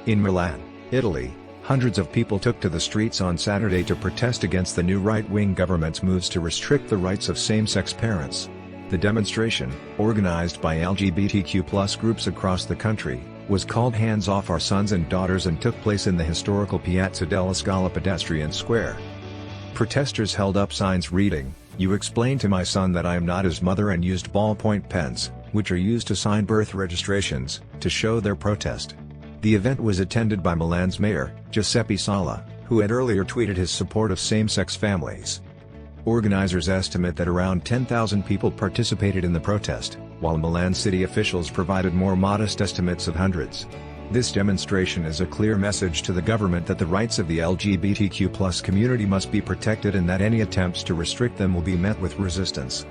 In Milan, Italy, hundreds of people took to the streets on Saturday to protest against the new right-wing government's moves to restrict the rights of same-sex parents. The demonstration, organized by LGBTQ+ groups across the country, was called Hands Off Our Sons and Daughters and took place in the historical Piazza della Scala pedestrian square. Protesters held up signs reading, "You explain to my son that I am not his mother," and used ballpoint pens, which are used to sign birth registrations, to show their protest. The event was attended by Milan's mayor, Giuseppe Sala, who had earlier tweeted his support of same-sex families. Organizers estimate that around 10,000 people participated in the protest, while Milan city officials provided more modest estimates of hundreds. This demonstration is a clear message to the government that the rights of the LGBTQ+ community must be protected and that any attempts to restrict them will be met with resistance.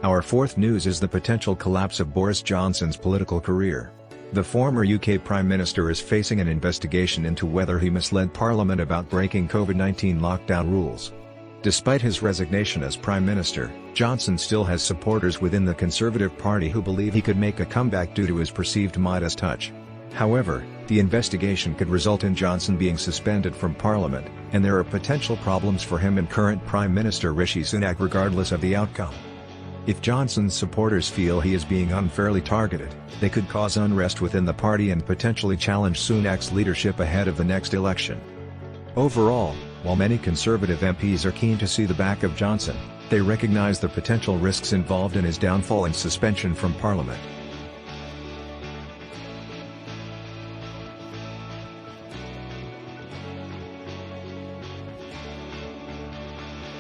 Our fourth news is the potential collapse of Boris Johnson's political career. The former UK Prime Minister is facing an investigation into whether he misled Parliament about breaking COVID-19 lockdown rules. Despite his resignation as Prime Minister, Johnson still has supporters within the Conservative Party who believe he could make a comeback due to his perceived Midas touch. However, the investigation could result in Johnson being suspended from Parliament, and there are potential problems for him and current Prime Minister Rishi Sunak regardless of the outcome. If Johnson's supporters feel he is being unfairly targeted, they could cause unrest within the party and potentially challenge Sunak's leadership ahead of the next election. Overall, while many Conservative MPs are keen to see the back of Johnson, they recognize the potential risks involved in his downfall and suspension from Parliament.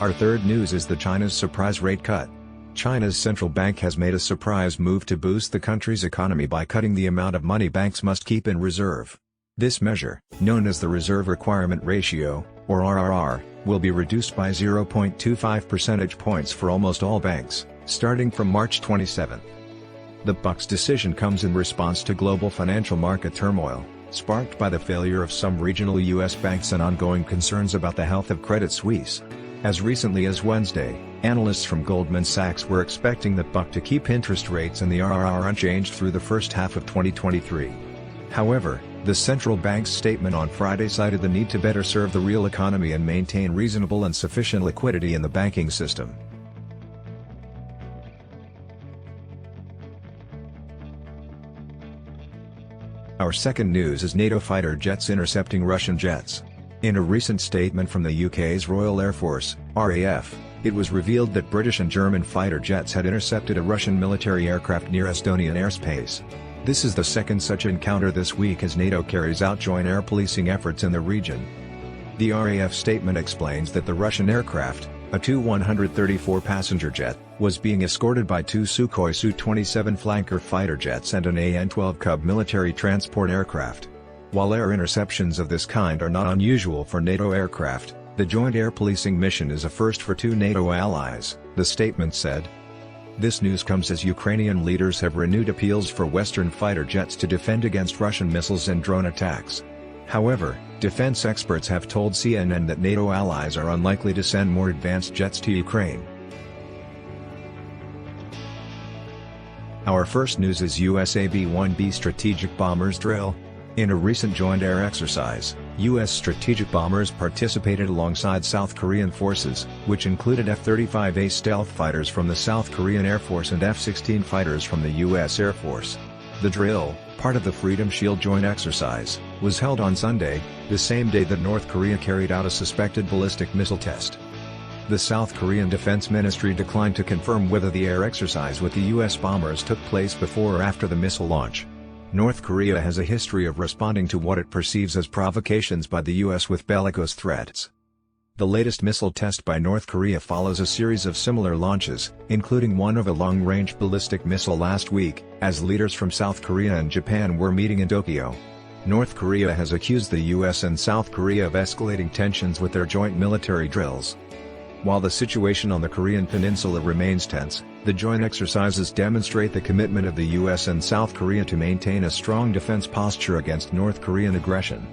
Our third news is China's surprise rate cut. China's central bank has made a surprise move to boost the country's economy by cutting the amount of money banks must keep in reserve. This measure, known as the Reserve Requirement Ratio, or RRR, will be reduced by 0.25 percentage points for almost all banks, starting from March 27. The BOC's decision comes in response to global financial market turmoil, sparked by the failure of some regional U.S. banks and ongoing concerns about the health of Credit Suisse. As recently as Wednesday, analysts from Goldman Sachs were expecting the BOC to keep interest rates and the RRR unchanged through the first half of 2023. However, the central bank's statement on Friday cited the need to better serve the real economy and maintain reasonable and sufficient liquidity in the banking system. Our second news is NATO fighter jets intercepting Russian jets. In a recent statement from the UK's Royal Air Force, RAF, it was revealed that British and German fighter jets had intercepted a Russian military aircraft near Estonian airspace. This is the second such encounter this week as NATO carries out joint air policing efforts in the region. The RAF statement explains that the Russian aircraft, a Tu-134 passenger jet, was being escorted by two Sukhoi Su-27 flanker fighter jets and an An-12 Cub military transport aircraft. While air interceptions of this kind are not unusual for NATO aircraft, the joint air policing mission is a first for two NATO allies, the statement said. This news comes as Ukrainian leaders have renewed appeals for Western fighter jets to defend against Russian missiles and drone attacks. However, defense experts have told CNN that NATO allies are unlikely to send more advanced jets to Ukraine. Our first news is US B-1B strategic bombers drill. In a recent joint air exercise, U.S. strategic bombers participated alongside South Korean forces, which included F-35A stealth fighters from the South Korean Air Force and F-16 fighters from the U.S. Air Force. The drill, part of the Freedom Shield joint exercise, was held on Sunday, the same day that North Korea carried out a suspected ballistic missile test. The South Korean Defense Ministry declined to confirm whether the air exercise with the U.S. bombers took place before or after the missile launch. North Korea has a history of responding to what it perceives as provocations by the U.S. with bellicose threats. The latest missile test by North Korea follows a series of similar launches, including one of a long-range ballistic missile last week, as leaders from South Korea and Japan were meeting in Tokyo. North Korea has accused the U.S. and South Korea of escalating tensions with their joint military drills. While the situation on the Korean peninsula remains tense, the joint exercises demonstrate the commitment of the U.S. and South Korea to maintain a strong defense posture against North Korean aggression.